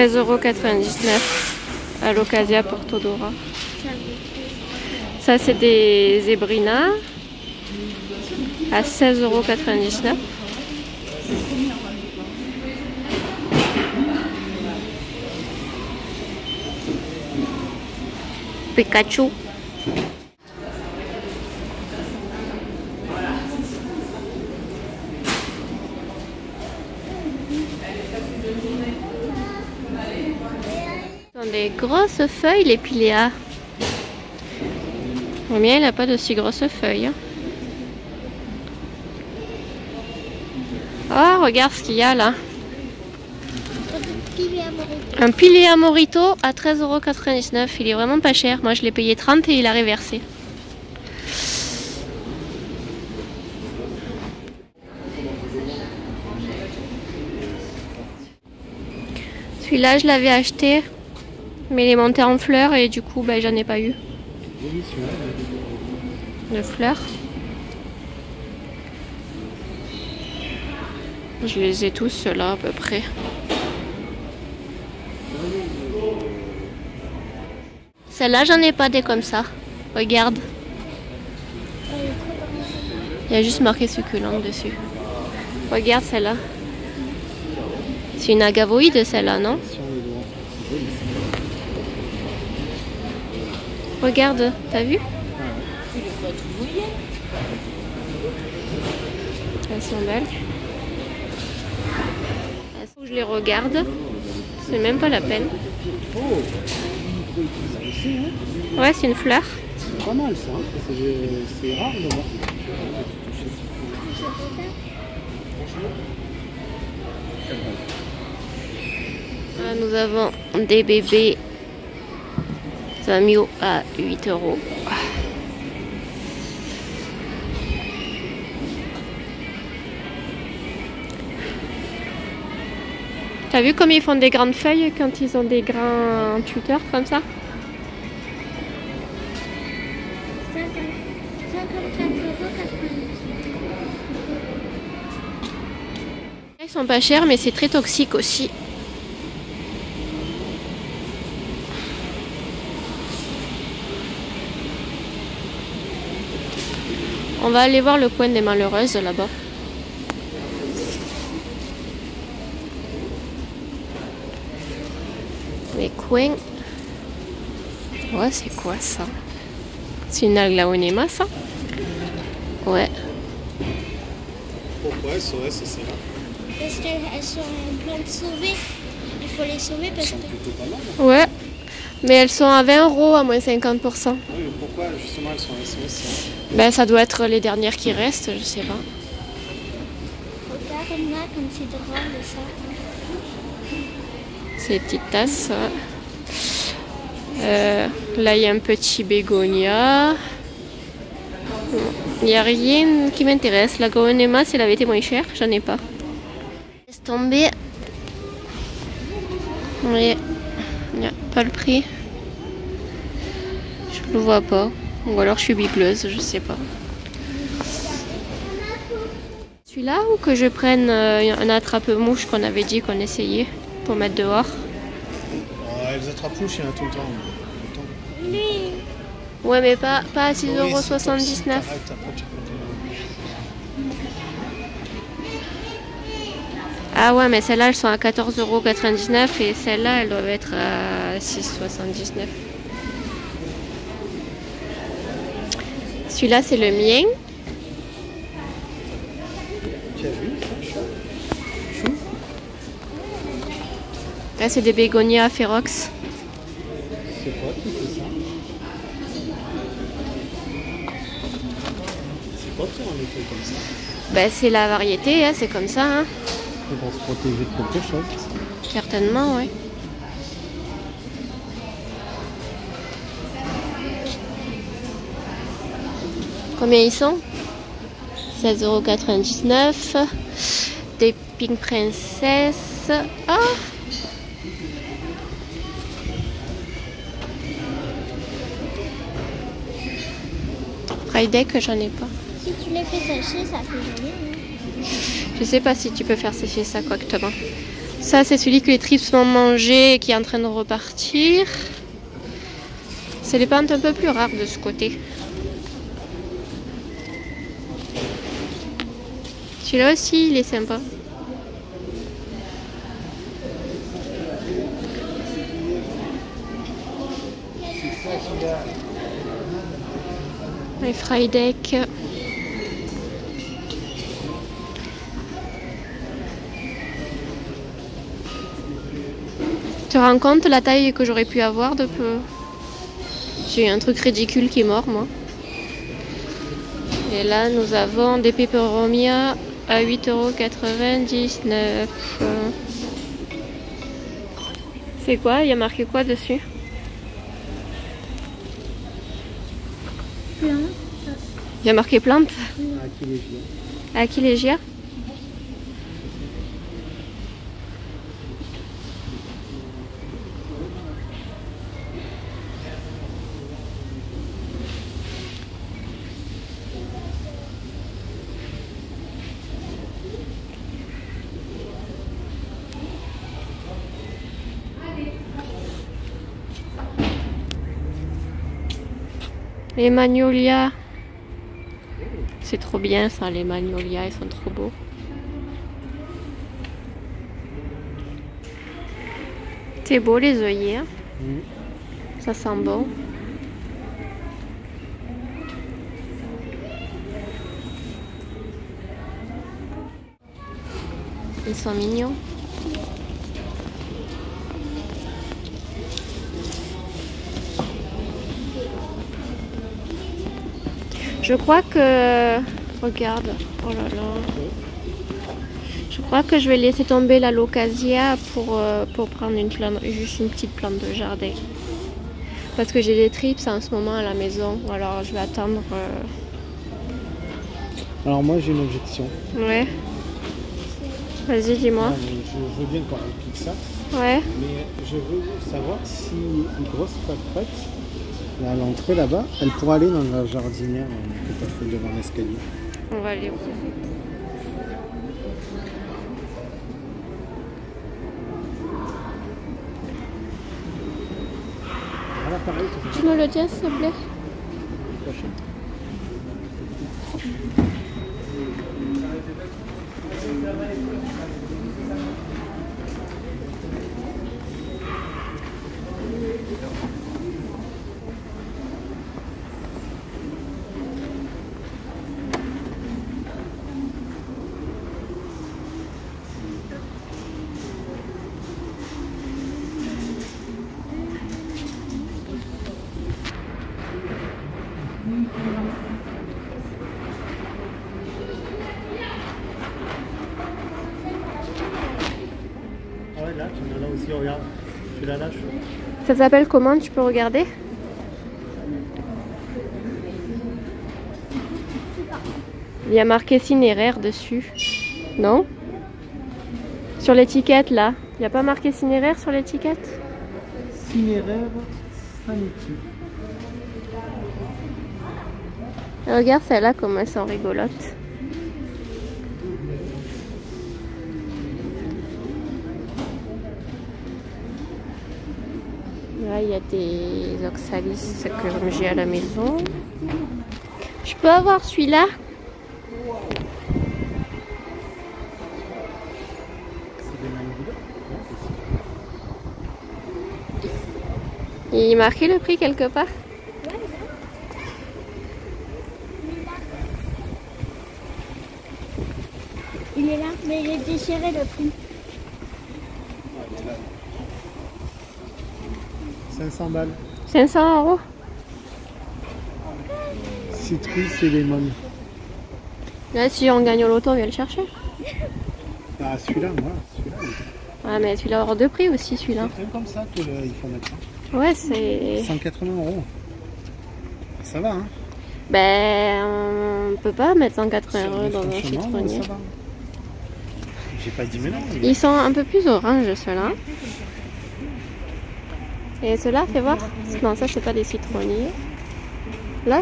13,99 € à l'Occasia Porto Dora. Ça, c'est des zébrinas à 16,99 €. Pikachu. Ce sont des grosses feuilles, les piléas. Le mien, il n'a pas de si grosses feuilles. Oh, regarde ce qu'il y a là. Un Pilea Morito à 13,99 €. Il est vraiment pas cher. Moi, je l'ai payé 30 et il a réversé. Celui-là, je l'avais acheté, mais il est monté en fleurs et du coup, j'en ai pas eu. De fleurs. Je les ai tous ceux-là à peu près. Celle-là, j'en ai pas des comme ça. Regarde. Il y a juste marqué succulente dessus. Regarde celle-là. C'est une agavoïde celle-là, non? Regarde, t'as vu? Elles sont belles. Je les regarde. C'est même pas la peine. Ouais, c'est une fleur. C'est pas mal ça, c'est rare de voir. Là, nous avons des bébés Zamio à 8 €. T'as vu comme ils font des grandes feuilles quand ils ont des grands tuteurs comme ça? Ils sont pas chers mais c'est très toxique aussi. On va aller voir le coin des malheureuses là-bas. Les coins. Ouais, c'est quoi ça? C'est une aglaonema ça? Ouais. Pourquoi elles seraient c'est ça? Parce qu'elles sont en plein de sauver. Il faut les sauver parce que... Plutôt pas mal. Ouais. Mais elles sont à 20 € à moins 50%. Oui, mais pourquoi justement elles sont SOS? Ça doit être les dernières qui restent, je sais pas. Regarde là comme c'est drôle ça. Ces petites tasses. Là, il y a un petit bégonia. Il n'y a rien qui m'intéresse. La Goenema, si elle avait été moins chère, j'en ai pas. Laisse tomber. Oui. Il n'y a pas le prix. Je le vois pas. Ou alors je suis bigleuse, je sais pas. Celui-là ou que je prenne un attrape-mouche qu'on avait dit qu'on essayait pour mettre dehors? Les attrape-mouches, il y en a tout le temps. Ouais, mais pas à 6,79 €. Ah ouais, mais celles-là, elles sont à 14,99 € et celles-là, elles doivent être à 6,79 €. Celui-là, c'est le mien. Tu as vu ça? Chou? Là, c'est des bégonias férox. C'est quoi qui fait ça? C'est pas trop un effet comme ça. C'est la variété, hein, c'est comme ça. Hein. C'est pour se protéger de quelque chose. Certainement, oui. Combien ils sont? 16,99 €. Des Pink Princess. Ah! Friday que j'en ai pas. Si tu les fais sécher, ça fait joli. Je sais pas si tu peux faire sécher ça correctement. Ça, c'est celui que les trips vont manger et qui est en train de repartir. C'est les pentes un peu plus rares de ce côté. Celui-là aussi, il est sympa. Les fry deck. Tu te rends compte la taille que j'aurais pu avoir de peu? J'ai eu un truc ridicule qui est mort, moi. Et là, nous avons des peperomia à 8,99 €. C'est quoi? Il y a marqué quoi dessus? Plante. Il y a marqué plante? Aquilegia. Aquilegia? Les magnolias. C'est trop bien ça, les magnolias, ils sont trop beaux. C'est beau les œillets. Ça sent bon. Ils sont mignons. Je crois que... Regarde. Oh là là. Je crois que je vais laisser tomber la locasia pour prendre une plante, juste une petite plante de jardin. Parce que j'ai des trips en ce moment à la maison. Alors je vais attendre... Alors moi j'ai une objection. Ouais. Vas-y, dis-moi. Je veux bien qu'on applique ça, Ouais. mais je veux savoir si une grosse pâte à l'entrée là-bas, elle pourra aller dans la jardinière que tu as fait devant l'escalier. On va aller où? Voilà, pareil, Tu me le tiens s'il te plaît? Ah ouais, là, tu en as là aussi, regarde. Tu la lâches. Ça s'appelle comment? Tu peux regarder? Il y a marqué cinéraire dessus. Non? Sur l'étiquette là. Il n'y a pas marqué cinéraire sur l'étiquette? Cinéraire Sanity. Regarde celle-là comme elles sont rigolotes. Là il y a des oxalis que j'ai à la maison. Je peux avoir celui-là? Il est marqué le prix quelque part? Il est là, mais il est déchiré le prix. 500 balles. 500 €? Citrus et lemon. Là si on gagne au loto on vient le chercher. Ah celui-là, moi, celui-là. Ah mais celui-là aura deux prix aussi celui-là. C'est comme ça qu'il faut mettre. Ouais c'est... 180 €. Ça va, hein? Ben on peut pas mettre 180 € dans un citronnier. Ça va. J'ai pas dit mais non. Ils sont un peu plus orange ceux-là. Et ceux-là, fais voir. Non, ça c'est pas des citronniers. Là,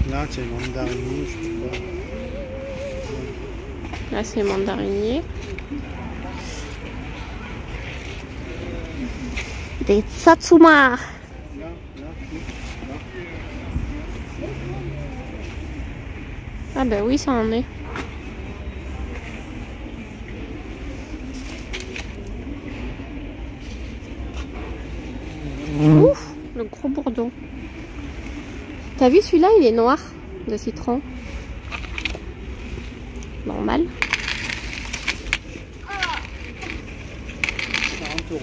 Là, tu as une mandarinier, je sais pas. là c'est mandarinier. Des Satsuma. Ah ben oui, ça en est. Ouf, le gros bourdon. T'as vu celui-là, il est noir de citron. Normal. 40 €.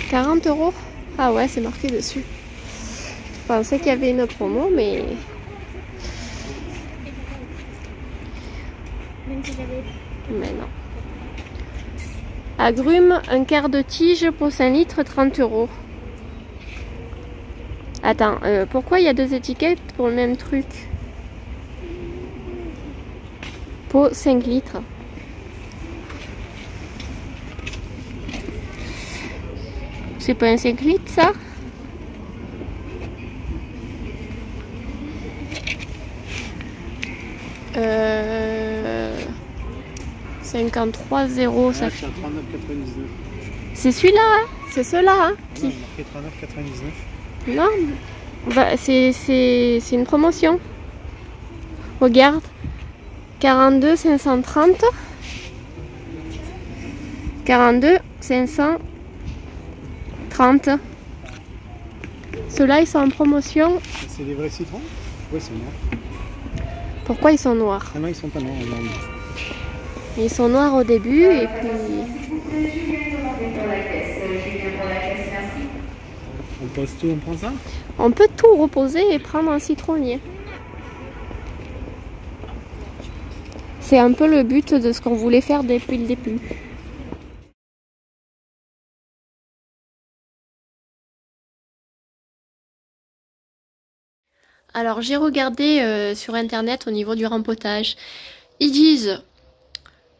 40 €. Ah ouais, c'est marqué dessus. Je pensais qu'il y avait une promo, mais... Mais non. Agrumes, un quart de tige pour 5 litres, 30 €. Attends, pourquoi il y a deux étiquettes pour le même truc? Pot 5 litres. C'est pas un 5 litres ça? Euh... 53 € ça fait. C'est celui-là, hein? C'est ceux-là, hein? Qui... marqué 39,99. Non, bah, c'est une promotion. Regarde, 42 530, 42 530. Ceux-là, ils sont en promotion. C'est des vrais citrons? Oui, c'est noir. Pourquoi ils sont noirs? Ah non, ils sont pas noirs. Ils sont noirs au début et puis... On pose tout, on prend ça? On peut tout reposer et prendre un citronnier. C'est un peu le but de ce qu'on voulait faire depuis le début. Alors j'ai regardé sur internet au niveau du rempotage. Ils disent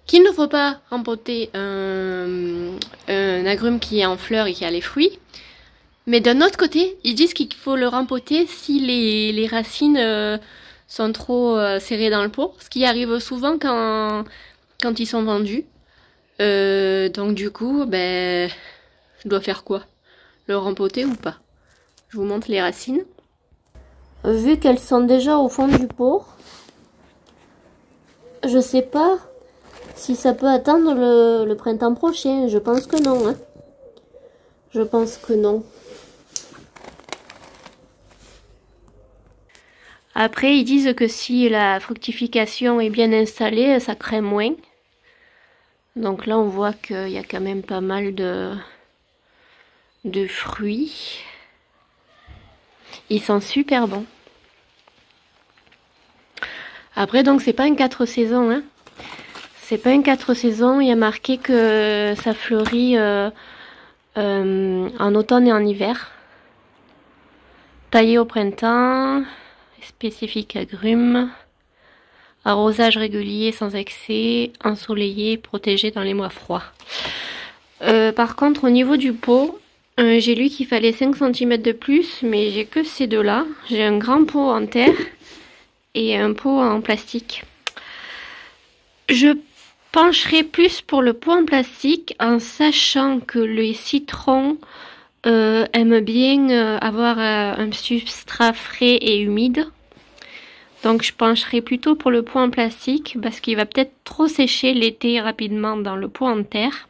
qu'il ne faut pas rempoter un agrume qui est en fleurs et qui a les fruits. Mais d'un autre côté, ils disent qu'il faut le rempoter si les racines sont trop serrées dans le pot. Ce qui arrive souvent quand ils sont vendus. Donc du coup, ben, je dois faire quoi? Le rempoter ou pas? Je vous montre les racines. Vu qu'elles sont déjà au fond du pot, je sais pas si ça peut attendre le printemps prochain. Je pense que non. Hein. Je pense que non. Après, ils disent que si la fructification est bien installée, ça craint moins. Donc là, on voit qu'il y a quand même pas mal de fruits. Ils sont super bons. Après, donc, c'est pas un 4 saisons. Hein. C'est pas un 4 saisons. Il y a marqué que ça fleurit en automne et en hiver. Taillé au printemps. Spécifique agrumes. Arrosage régulier sans excès. Ensoleillé, protégé dans les mois froids. Par contre, au niveau du pot, j'ai lu qu'il fallait 5 cm de plus, mais j'ai que ces deux-là. J'ai un grand pot en terre et un pot en plastique. Je pencherai plus pour le pot en plastique en sachant que les citrons aiment bien avoir un substrat frais et humide. Donc je pencherai plutôt pour le pot en plastique parce qu'il va peut-être trop sécher l'été rapidement dans le pot en terre,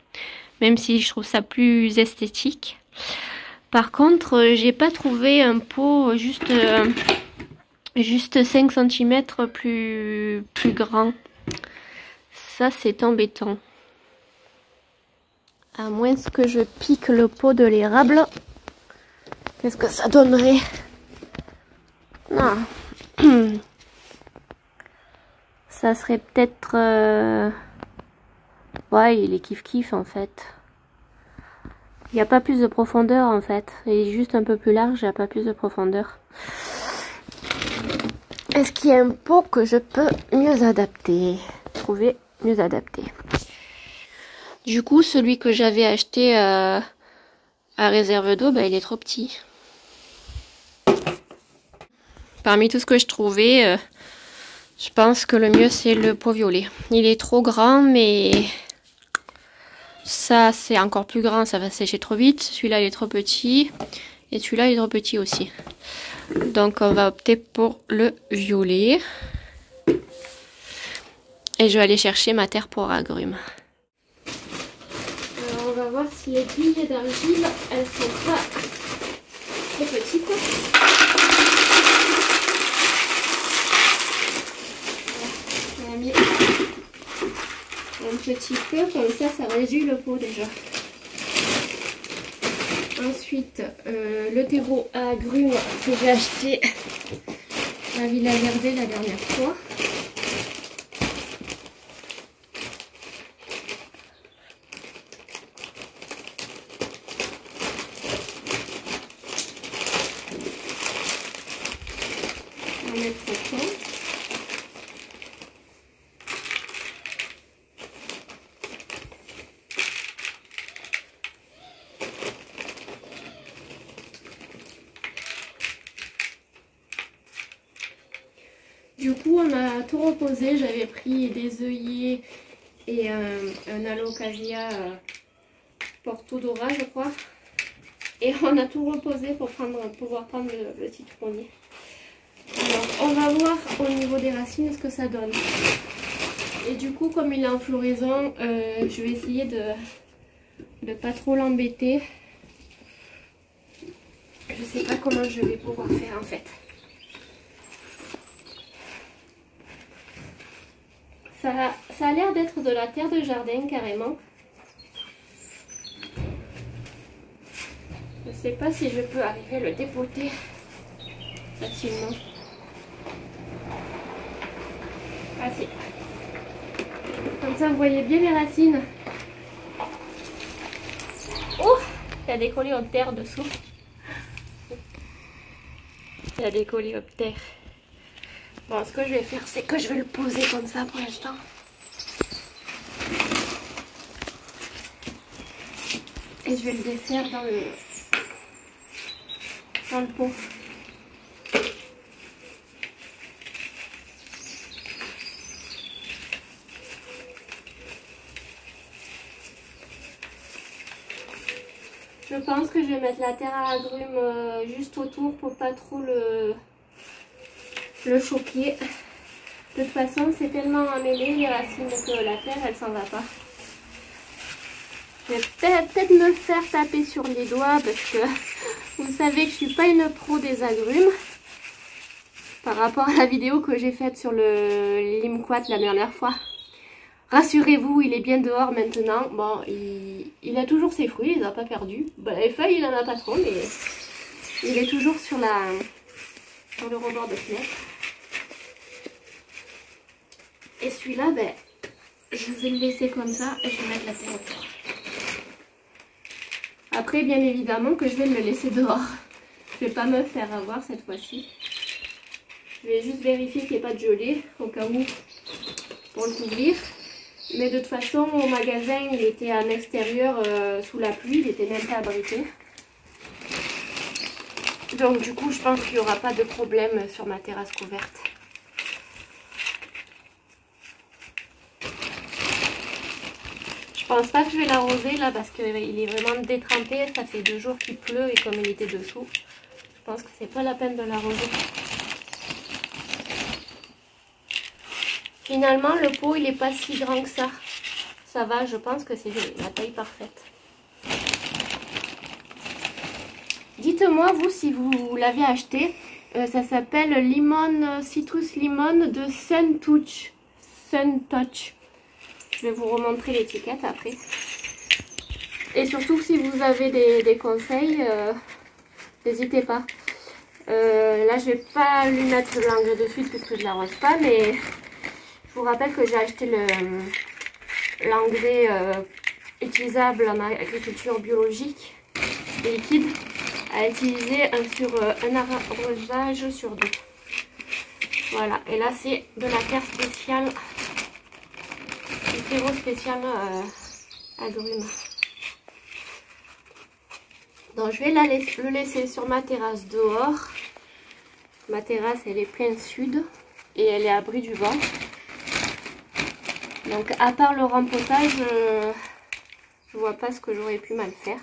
même si je trouve ça plus esthétique. Par contre, j'ai pas trouvé un pot juste 5 cm plus grand. Ça, c'est embêtant. À moins que je pique le pot de l'érable. Qu'est-ce que ça donnerait? Non. Ça serait peut-être... Ouais, il est kiff-kiff en fait. Il n'y a pas plus de profondeur en fait. Il est juste un peu plus large, il n'y a pas plus de profondeur. Est-ce qu'il y a un pot que je peux mieux adapter? Trouver mieux adapté. Du coup, celui que j'avais acheté à réserve d'eau, bah, il est trop petit. Parmi tout ce que je trouvais, je pense que le mieux c'est le pot violet. Il est trop grand, mais Ça c'est encore plus grand, ça va sécher trop vite. Celui-là il est trop petit. Et celui-là il est trop petit aussi. Donc on va opter pour le violet. Et je vais aller chercher ma terre pour agrumes. Alors on va voir si les billes d'argile, elles sont pas trop petites. On a mis un petit peu, comme ça réduit le pot déjà. Ensuite, le terreau à agrumes que j'ai acheté à Villa Verde la dernière fois. On va mettre au fond. Du coup, on a tout reposé. J'avais pris des œillets et un alocasia Porto Dora, je crois. Et on a tout reposé pour pouvoir prendre le citronnier. Alors, on va voir au niveau des racines ce que ça donne. Et du coup, comme il est en floraison, je vais essayer de pas trop l'embêter. Je sais pas comment je vais pouvoir faire en fait. Ça a l'air d'être de la terre de jardin carrément. Je sais pas si je peux arriver à le dépoter facilement. Ah si. Comme ça vous voyez bien les racines. Oh, il y a des coléoptères dessous. Il y a des coléoptères. Bon, ce que je vais faire, c'est que je vais le poser comme ça pour l'instant. Et je vais le défaire dans le pot. Je pense que je vais mettre la terre à agrumes juste autour pour pas trop le choquer. De toute façon, c'est tellement emmêlé les racines que la terre, elle s'en va pas. Je vais peut-être me faire taper sur les doigts parce que vous savez que je suis pas une pro des agrumes. Par rapport à la vidéo que j'ai faite sur le limquat la dernière fois. Rassurez-vous, il est bien dehors maintenant. Bon, il a toujours ses fruits, il les a pas perdus. Bon, les feuilles, il en a pas trop, mais il est toujours sur le rebord de fenêtre. Et celui-là, ben, je vais le laisser comme ça et je vais mettre la terre autour. Après, bien évidemment que je vais le laisser dehors. Je vais pas me faire avoir cette fois-ci. Je vais juste vérifier qu'il n'y ait pas de gelée au cas où pour le couvrir. Mais de toute façon, au magasin, il était en extérieur sous la pluie, il était même pas abrité. Donc du coup, je pense qu'il n'y aura pas de problème sur ma terrasse couverte. Je pense pas que je vais l'arroser là parce qu'il est vraiment détrempé. Ça fait 2 jours qu'il pleut et comme il était dessous, je pense que c'est pas la peine de l'arroser. Finalement, le pot il est pas si grand que ça. Ça va, je pense que c'est la taille parfaite. Dites-moi vous si vous l'avez acheté. Ça s'appelle Lemon Citrus Lemon de Sun Touch. Je vais vous remontrer l'étiquette après. Et surtout si vous avez des conseils, n'hésitez pas. Là je vais pas lui mettre l'engrais de suite puisque je l'arrose pas, mais je vous rappelle que j'ai acheté l'engrais utilisable en agriculture biologique liquide à utiliser sur un arrosage sur 2. Voilà, et là c'est de la terre spéciale, du terreau spécial agrumes. Donc je vais le laisser sur ma terrasse dehors. Ma terrasse elle est pleine sud et elle est à abri du vent. Donc à part le rempotage, Je vois pas ce que j'aurais pu mal faire.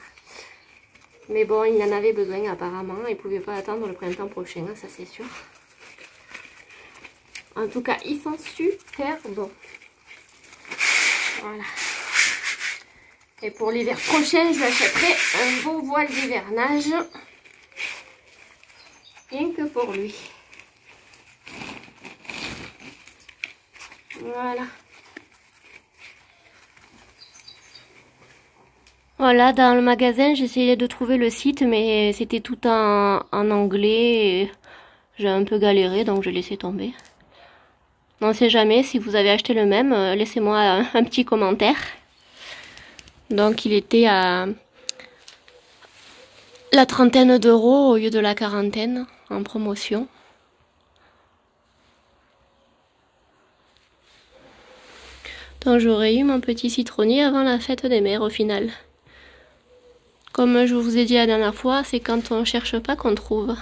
Mais bon, il en avait besoin apparemment. Il pouvait pas attendre le printemps prochain, ça c'est sûr. En tout cas, ils sont super bons. Voilà. Et pour l'hiver prochain, je lui achèterai un beau voile d'hivernage. Rien que pour lui. Voilà. Voilà, dans le magasin, j'essayais de trouver le site, mais c'était tout en anglais. J'ai un peu galéré, donc je laissé tomber. On ne sait jamais, si vous avez acheté le même, laissez-moi un petit commentaire. Donc il était à la 30aine d'euros au lieu de la 40aine en promotion. Donc j'aurais eu mon petit citronnier avant la fête des mères au final. Comme je vous ai dit la dernière fois, c'est quand on cherche pas qu'on trouve.